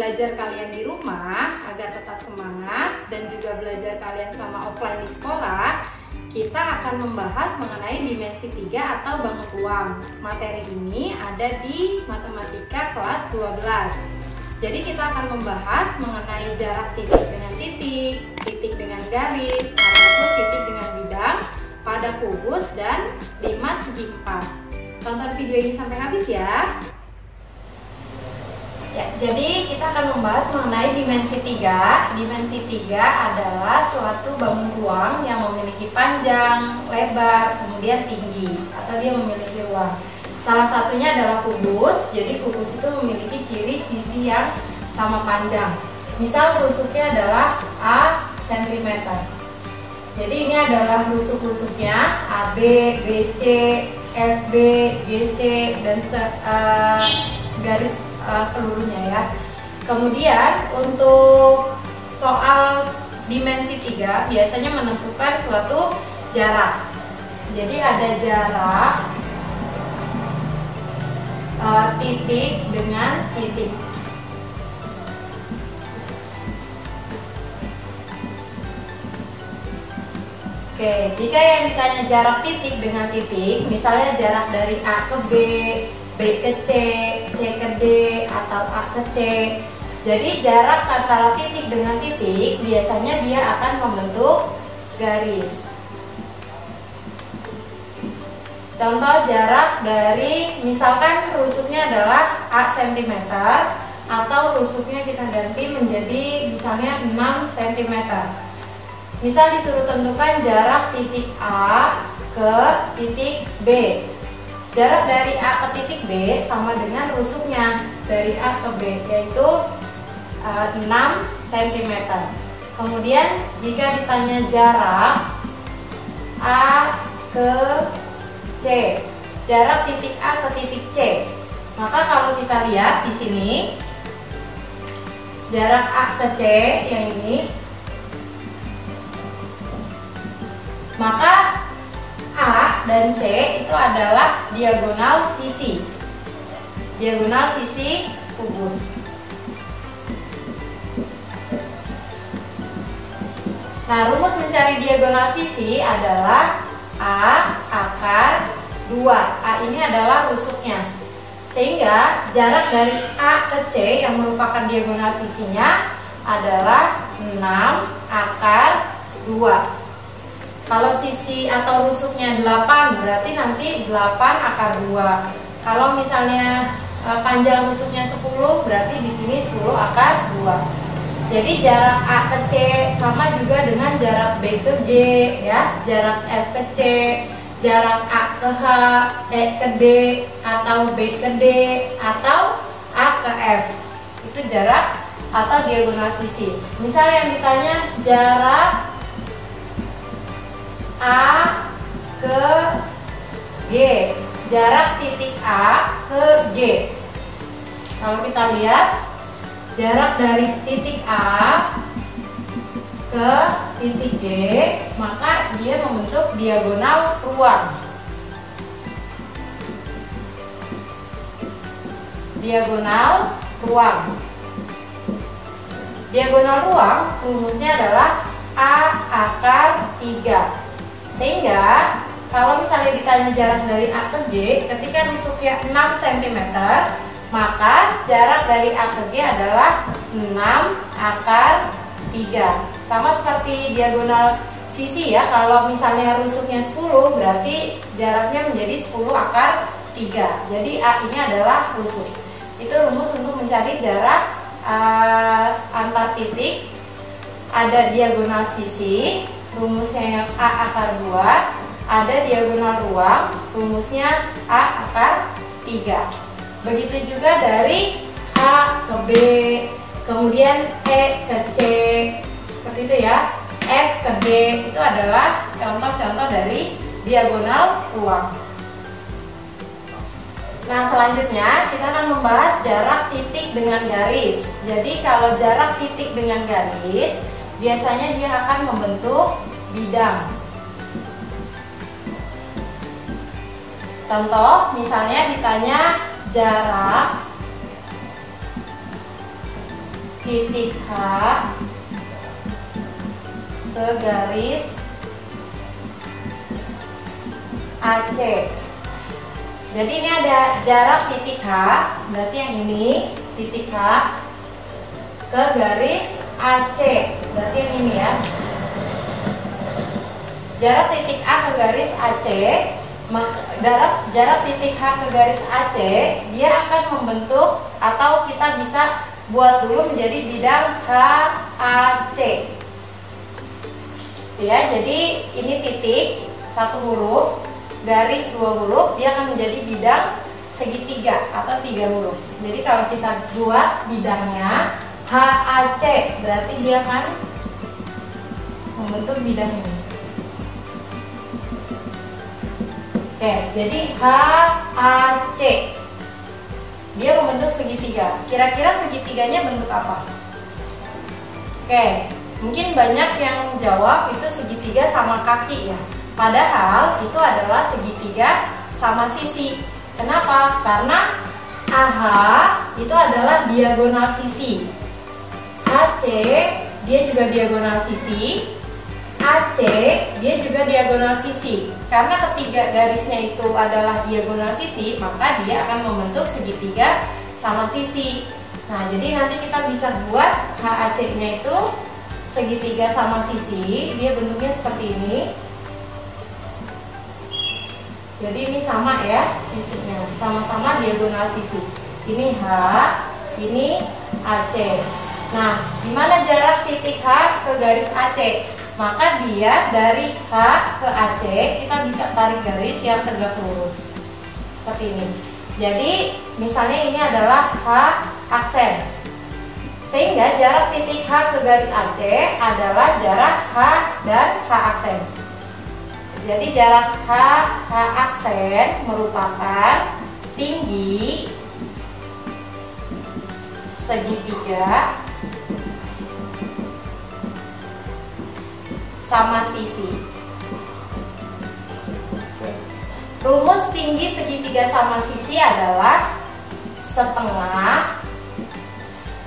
belajar kalian di rumah agar tetap semangat dan juga belajar kalian selama offline di sekolah, kita akan membahas mengenai dimensi 3 atau bangun ruang. Materi ini ada di matematika kelas 12. Jadi kita akan membahas mengenai jarak titik dengan titik, titik dengan garis, ataupun titik dengan bidang pada kubus dan 5 segi 4. Tonton video ini sampai habis ya. Ya, jadi kita akan membahas mengenai dimensi 3. Dimensi 3 adalah suatu bangun ruang yang memiliki panjang, lebar, kemudian tinggi, atau dia memiliki ruang. Salah satunya adalah kubus. Jadi kubus itu memiliki ciri sisi yang sama panjang. Misal rusuknya adalah A cm. Jadi ini adalah rusuk-rusuknya AB, BC, FB, GC, dan garis seluruhnya ya. Kemudian untuk soal dimensi 3 biasanya menentukan suatu jarak. Jadi ada jarak titik dengan titik. Oke, jika yang ditanya jarak titik dengan titik, misalnya jarak dari A ke B, B ke C, C ke D, atau A ke C. Jadi jarak antara titik dengan titik biasanya dia akan membentuk garis. Contoh jarak dari, misalkan rusuknya adalah A cm, atau rusuknya kita ganti menjadi misalnya 6 cm. Misal disuruh tentukan jarak titik A ke titik B. Jarak dari A ke titik B sama dengan rusuknya dari A ke B, yaitu 6 cm. Kemudian jika ditanya jarak A ke C, jarak titik A ke titik C, maka kalau kita lihat di sini jarak A ke C yang ini, maka A dan C itu adalah diagonal sisi kubus. Nah, rumus mencari diagonal sisi adalah A akar 2. A ini adalah rusuknya. Sehingga jarak dari A ke C yang merupakan diagonal sisinya adalah 6 akar 2. Kalau sisi atau rusuknya 8, berarti nanti 8 akar 2. Kalau misalnya panjang rusuknya 10, berarti di sini 10 akar 2. Jadi jarak A ke C sama juga dengan jarak B ke G ya, jarak F ke C, jarak A ke H, E ke D, atau B ke D, atau A ke F. Itu jarak atau diagonal sisi. Misal yang ditanya jarak A ke G, jarak titik A ke G. Kalau kita lihat jarak dari titik A ke titik G, maka dia membentuk diagonal ruang. Diagonal ruang. Diagonal ruang rumusnya adalah A akar 3. Sehingga kalau misalnya ditanya jarak dari A ke G, ketika rusuknya 6 cm, maka jarak dari A ke G adalah 6 akar 3. Sama seperti diagonal sisi ya, kalau misalnya rusuknya 10, berarti jaraknya menjadi 10 akar 3. Jadi A ini adalah rusuk. Itu rumus untuk mencari jarak antar titik. Ada diagonal sisi, rumusnya yang A akar 2, ada diagonal ruang, rumusnya A akar 3. Begitu juga dari A ke B, kemudian E ke C, seperti itu ya. F ke D, itu adalah contoh-contoh dari diagonal ruang. Nah, selanjutnya kita akan membahas jarak titik dengan garis. Jadi kalau jarak titik dengan garis, biasanya dia akan membentuk bidang. Contoh, misalnya ditanya jarak titik H ke garis AC. Jadi ini ada jarak titik H, berarti yang ini titik H ke garis AC, berarti yang ini ya. Jarak titik A ke garis AC, jarak titik H ke garis AC, dia akan membentuk atau kita bisa buat dulu menjadi bidang HAC. Ya, jadi ini titik satu huruf, garis dua huruf, dia akan menjadi bidang segitiga atau tiga huruf. Jadi kalau kita buat bidangnya HAC, berarti dia akan membentuk bidang ini. Oke, jadi HAC dia membentuk segitiga. Kira-kira segitiganya bentuk apa? Oke, mungkin banyak yang jawab itu segitiga sama kaki ya. Padahal itu adalah segitiga sama sisi. Kenapa? Karena AH itu adalah diagonal sisi. AC dia juga diagonal sisi. AC dia juga diagonal sisi. Karena ketiga garisnya itu adalah diagonal sisi, maka dia akan membentuk segitiga sama sisi. Nah, jadi nanti kita bisa buat HAC-nya itu segitiga sama sisi. Dia bentuknya seperti ini. Jadi ini sama ya sisinya, sama-sama diagonal sisi. Ini H, ini AC. Nah, di mana jarak titik H ke garis AC? Maka dia dari H ke AC kita bisa tarik garis yang tegak lurus seperti ini. Jadi misalnya ini adalah H aksen, sehingga jarak titik H ke garis AC adalah jarak H dan H aksen. Jadi jarak H aksen merupakan tinggi segitiga sama sisi. Rumus tinggi segitiga sama sisi adalah setengah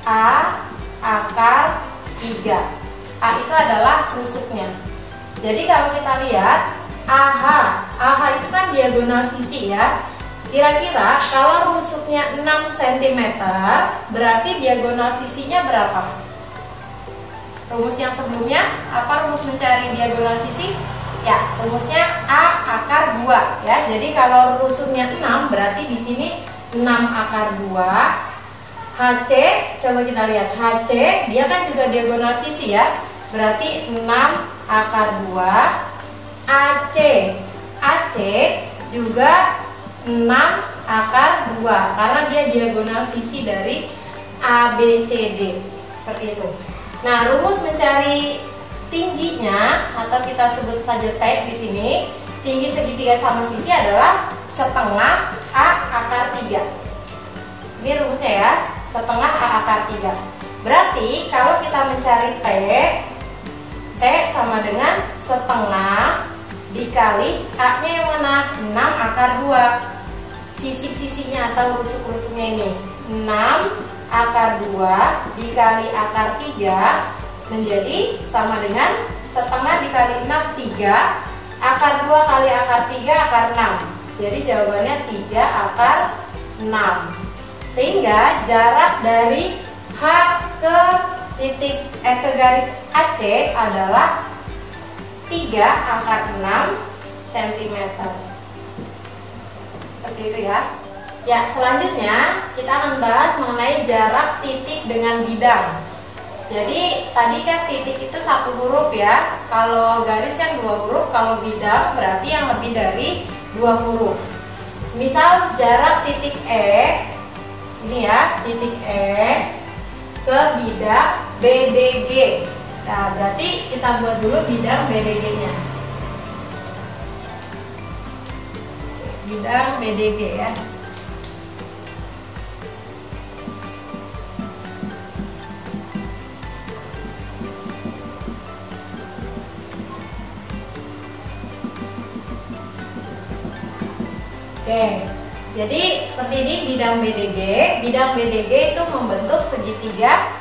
A akar 3. A itu adalah rusuknya. Jadi kalau kita lihat AH itu kan diagonal sisi ya. Kira-kira kalau rusuknya 6 cm, berarti diagonal sisinya berapa? Rumus yang sebelumnya, apa rumus mencari diagonal sisi? Ya, rumusnya A akar 2 ya. Jadi kalau rusuknya 6, berarti di sini 6 akar 2. HC, coba kita lihat. HC, dia kan juga diagonal sisi ya. Berarti 6 akar 2. AC juga 6 akar 2 karena dia diagonal sisi dari ABCD. Seperti itu. Nah, rumus mencari tingginya atau kita sebut saja T di sini, tinggi segitiga sama sisi adalah setengah A akar 3. Ini rumusnya ya, setengah A akar 3. Berarti kalau kita mencari T sama dengan setengah dikali A-nya yang mana? 6 akar 2. Sisi-sisinya atau rusuk-rusuknya ini 6 akar 2 dikali akar 3 menjadi sama dengan setengah dikali 6, 3. Akar 2 kali akar 3 akar 6. Jadi jawabannya 3 akar 6. Sehingga jarak dari H ke ke garis AC adalah 3 akar 6 cm. Seperti itu ya. Ya, selanjutnya kita akan bahas mengenai jarak titik dengan bidang. Jadi tadi kan titik itu satu huruf ya. Kalau garis yang 2 huruf, kalau bidang berarti yang lebih dari 2 huruf. Misal jarak titik E, ini ya, titik E ke bidang BDG. Nah, berarti kita buat dulu bidang BDG-nya. Bidang BDG ya. Oke, jadi seperti ini bidang BDG. Bidang BDG itu membentuk segitiga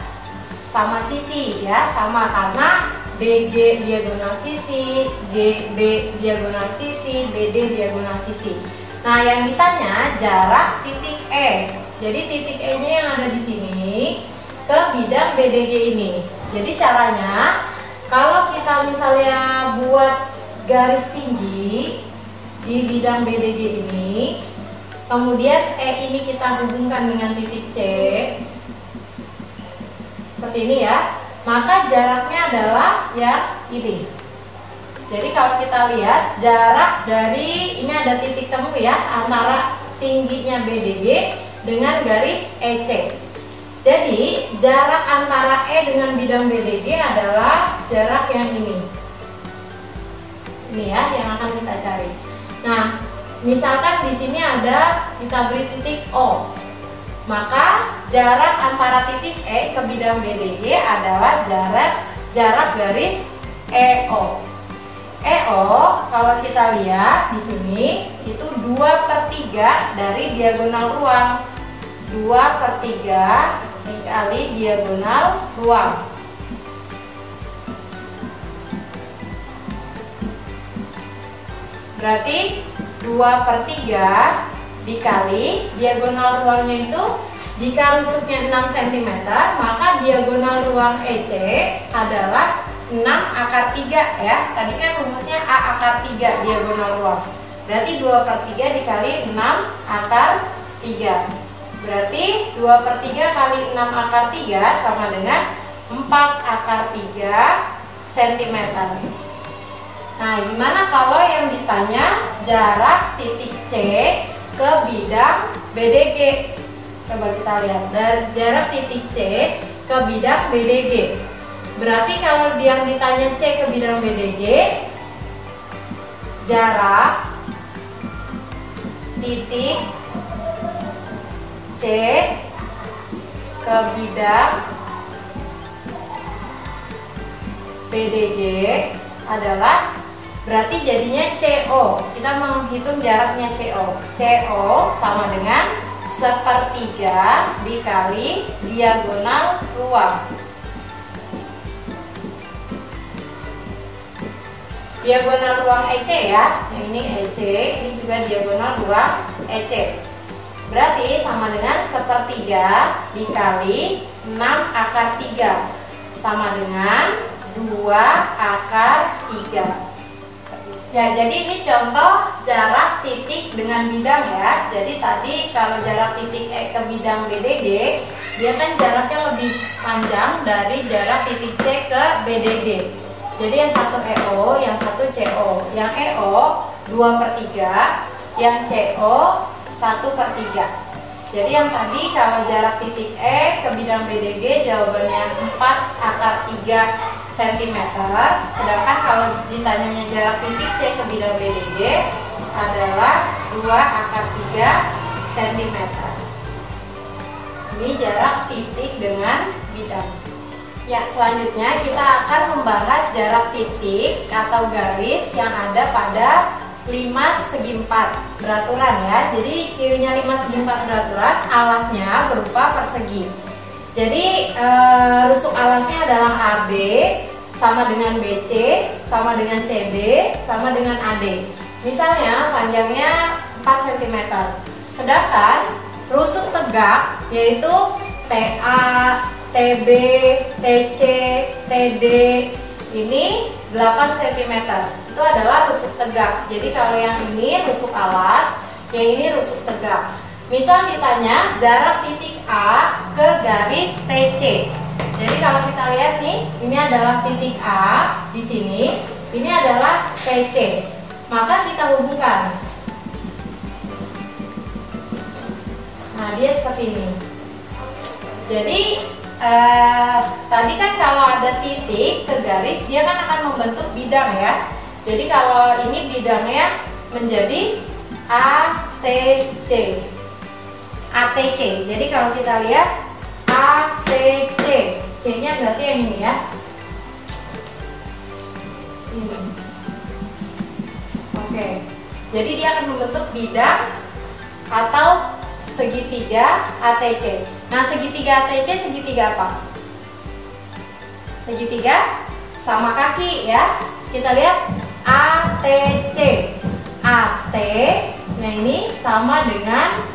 sama sisi ya, sama karena DG diagonal sisi, GB diagonal sisi, BD diagonal sisi. Nah, yang ditanya jarak titik E. Jadi titik E-nya yang ada di sini ke bidang BDG ini. Jadi caranya kalau kita misalnya buat garis tinggi di bidang BDG ini, kemudian E ini kita hubungkan dengan titik C seperti ini ya, maka jaraknya adalah yang ini. Jadi kalau kita lihat jarak dari ini ada titik temu ya antara tingginya BDG dengan garis EC. Jadi jarak antara E dengan bidang BDG adalah jarak yang ini. Ini ya yang akan kita cari. Nah, misalkan di sini ada kita beri titik O. Maka jarak antara titik E ke bidang BDG adalah jarak garis EO. EO kalau kita lihat di sini itu 2/3 dari diagonal ruang. 2/3 dikali diagonal ruang. Berarti 2/3 dikali diagonal ruangnya itu, jika rusuknya 6 cm, maka diagonal ruang EC adalah 6/3 ya. Tadi kan rumusnya A/3 diagonal ruang. Berarti 2/3 dikali 6/3. Berarti 2/3 kali 6/3 sama dengan 4/3 cm. Nah, gimana kalau yang ditanya jarak titik C ke bidang BDG? Coba kita lihat dari jarak titik C ke bidang BDG. Berarti kalau yang ditanya C ke bidang BDG, jarak titik C ke bidang BDG adalah, berarti jadinya CO. Kita menghitung jaraknya CO. CO sama dengan 1/3 dikali diagonal ruang. Diagonal ruang EC ya. Yang ini EC, ini juga diagonal ruang EC. Berarti sama dengan 1/3 dikali 6/3 sama dengan 2/3. Ya, jadi ini contoh jarak titik dengan bidang ya. Jadi tadi kalau jarak titik E ke bidang BDG, dia kan jaraknya lebih panjang dari jarak titik C ke BDG. Jadi yang satu EO, yang satu CO. Yang EO 2/3, yang CO 1/3. Jadi yang tadi kalau jarak titik E ke bidang BDG jawabannya 4/3 cm. Sedangkan kalau ditanyanya jarak titik C ke bidang BDG adalah 2/3 cm. Ini jarak titik dengan bidang. Ya, selanjutnya kita akan membahas jarak titik atau garis yang ada pada 5 segi 4 beraturan ya. Jadi cirinya 5 segi 4 beraturan, alasnya berupa persegi. Jadi rusuk alasnya adalah AB sama dengan BC, sama dengan CD, sama dengan AD. Misalnya panjangnya 4 cm. Sedangkan rusuk tegak yaitu TA, TB, TC, TD ini 8 cm. Itu adalah rusuk tegak. Jadi kalau yang ini rusuk alas, yang ini rusuk tegak. Misal ditanya jarak titik A ke garis TC. Jadi kalau kita lihat nih, ini adalah titik A di sini, ini adalah TC. Maka kita hubungkan. Nah, dia seperti ini. Jadi tadi kan kalau ada titik ke garis, dia kan akan membentuk bidang ya. Jadi kalau ini bidangnya menjadi ATC. ATC. Jadi kalau kita lihat ATC, C-nya berarti yang ini ya. Ini. Oke. Jadi dia akan membentuk bidang atau segitiga ATC. Nah, segitiga ATC segitiga apa? segitiga sama kaki ya. Kita lihat ATC. AT, nah ini sama dengan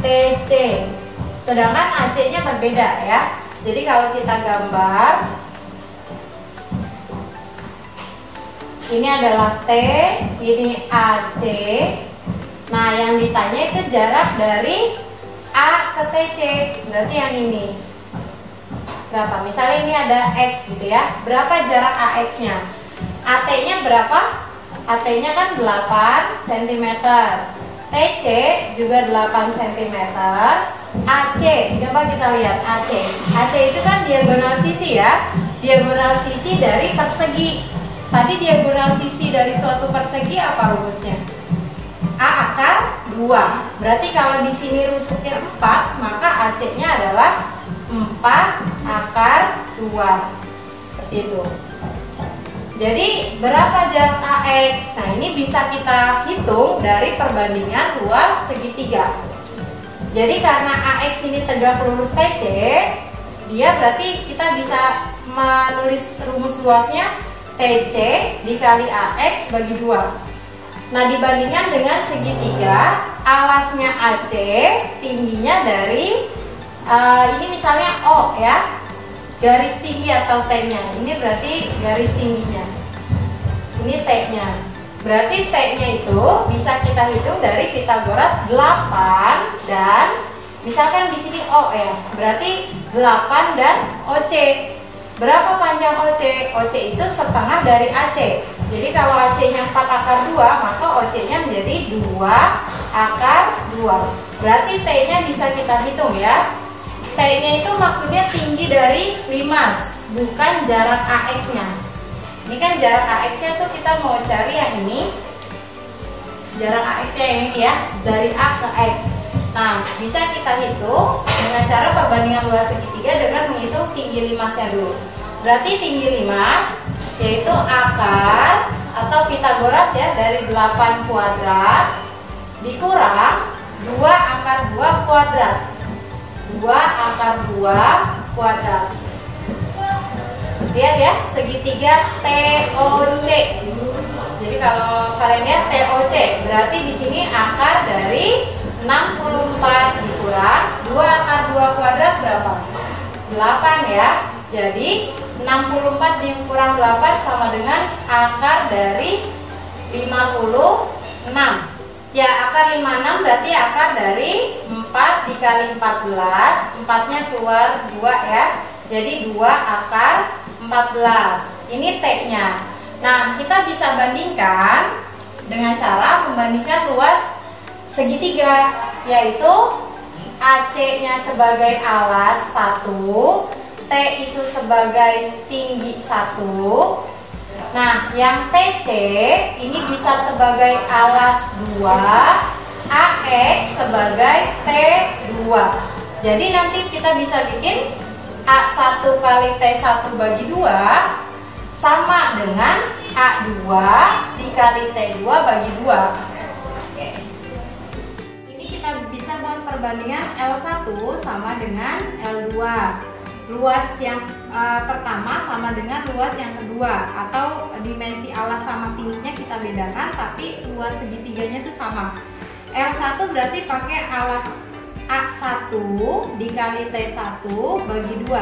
TC. Sedangkan AC-nya berbeda ya. Jadi kalau kita gambar, ini adalah T, ini AC. Nah, yang ditanya itu jarak dari A ke TC. Berarti yang ini berapa? Misalnya ini ada X gitu ya. Berapa jarak AX-nya? AT-nya berapa? AT-nya kan 8 cm. TC juga 8 cm. AC, coba kita lihat AC. AC itu kan diagonal sisi ya. Diagonal sisi dari persegi. Tadi diagonal sisi dari suatu persegi apa rumusnya? A akar 2. Berarti kalau di sini rusuknya 4, maka AC-nya adalah 4 akar 2. Seperti itu. Jadi berapa jarak AX? Nah, ini bisa kita hitung dari perbandingan luas segitiga. Jadi karena AX ini tegak lurus TC, dia berarti kita bisa menulis rumus luasnya TC dikali AX bagi 2. Nah, dibandingkan dengan segitiga, alasnya AC tingginya dari ini misalnya O ya, garis tinggi atau T-nya. Ini berarti garis tingginya. Ini T-nya. Berarti T-nya itu bisa kita hitung dari Pythagoras 8 dan misalkan di sini O ya. Berarti 8 dan OC. Berapa panjang OC? OC itu setengah dari AC. Jadi kalau AC-nya 4 akar 2, maka OC-nya menjadi 2 akar 2. Berarti T-nya bisa kita hitung ya. T-nya itu maksudnya tinggi dari limas, bukan jarak AX-nya. Ini kan jarak AX-nya tuh kita mau cari yang ini. Jarak AX-nya yang ini ya, dari A ke X. Nah, bisa kita hitung dengan cara perbandingan luas segitiga dengan menghitung tinggi limasnya dulu. Berarti tinggi limas yaitu akar atau Pythagoras ya, dari 8 kuadrat dikurang 2 akar 2 kuadrat. 2 akar 2 kuadrat. Lihat ya, segitiga TOC. Jadi kalau kalian lihat TOC, berarti di sini akar dari 64 dikurang 2 akar 2 kuadrat berapa? 8 ya. Jadi 64 dikurang 8 sama dengan akar dari 56. Ya, akar 56 berarti akar dari 4 dikali 14, 4-nya keluar 2 ya. Jadi 2 akar 14. Ini T-nya. Nah, kita bisa bandingkan dengan cara membandingkan luas segitiga, yaitu AC-nya sebagai alas 1, T itu sebagai tinggi 1. Nah, yang TC ini bisa sebagai alas 2, AX sebagai T2. Jadi nanti kita bisa bikin A1 kali T1 bagi 2 sama dengan A2 dikali T2 bagi 2. Ini kita bisa buat perbandingan L1 sama dengan L2. Luas yang pertama sama dengan luas yang kedua, atau dimensi alas sama tingginya kita bedakan, tapi luas segitiganya itu sama. L1 berarti pakai alas A1 dikali T1 bagi 2.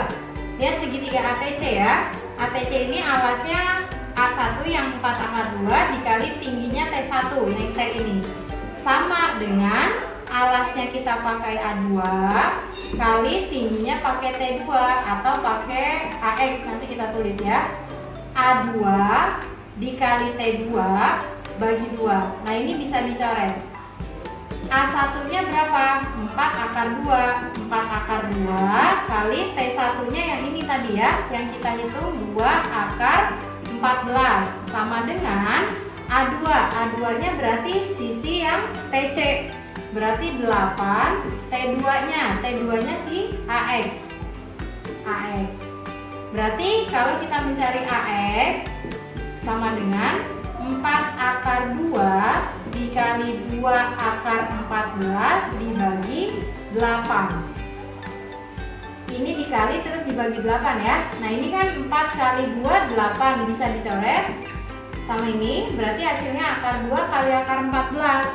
Lihat segitiga ATC ya. ATC ini alasnya A1 yang 4 akar 2 dikali tingginya T1 yang T ini. Sama dengan alasnya kita pakai A2 kali tingginya pakai T2 atau pakai AX, nanti kita tulis ya. A2 dikali T2 bagi 2. Nah, ini bisa dicoret. A1 nya berapa? 4 akar 2. 4 akar 2 kali T1 nya yang ini tadi ya, yang kita hitung 2 akar 14 sama dengan A2. A2 nya berarti sisi yang TC, berarti 8. T2 nya si AX. AX berarti kalau kita mencari AX sama dengan 4 akar 2 dikali 2 akar 14 dibagi 8. ini dikali terus dibagi 8 ya. Nah ini kan 4 kali 2 8, bisa dicoret sama ini, berarti hasilnya akar 2 kali akar 14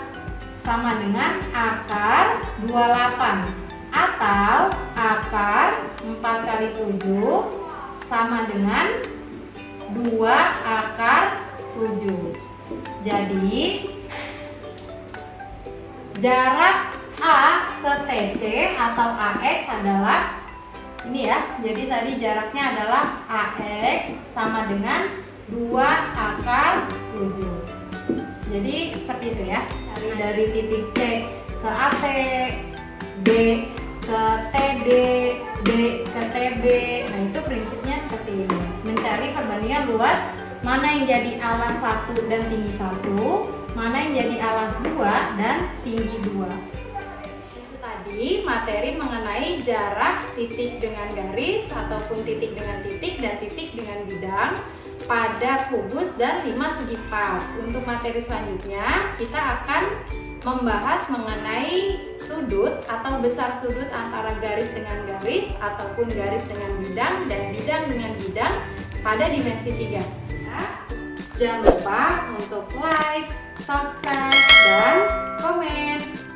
sama dengan akar 28, atau akar 4 kali 7 sama dengan 2 akar 7. Jadi jarak A ke TC atau AX adalah ini ya. Jadi tadi jaraknya adalah AX sama dengan 2 akar 7. Jadi seperti itu ya. Dari titik C ke AT, B ke TD, D ke TB. Nah itu prinsipnya seperti ini. Mencari perbandingan luas mana yang jadi alas 1 dan tinggi 1, mana yang jadi alas 2 dan tinggi 2. Tadi materi mengenai jarak titik dengan garis ataupun titik dengan titik dan titik dengan bidang pada kubus dan 5 segi part. Untuk materi selanjutnya kita akan membahas mengenai sudut atau besar sudut antara garis dengan garis ataupun garis dengan bidang dan bidang dengan bidang pada dimensi 3. Jangan lupa untuk like, subscribe, dan komen.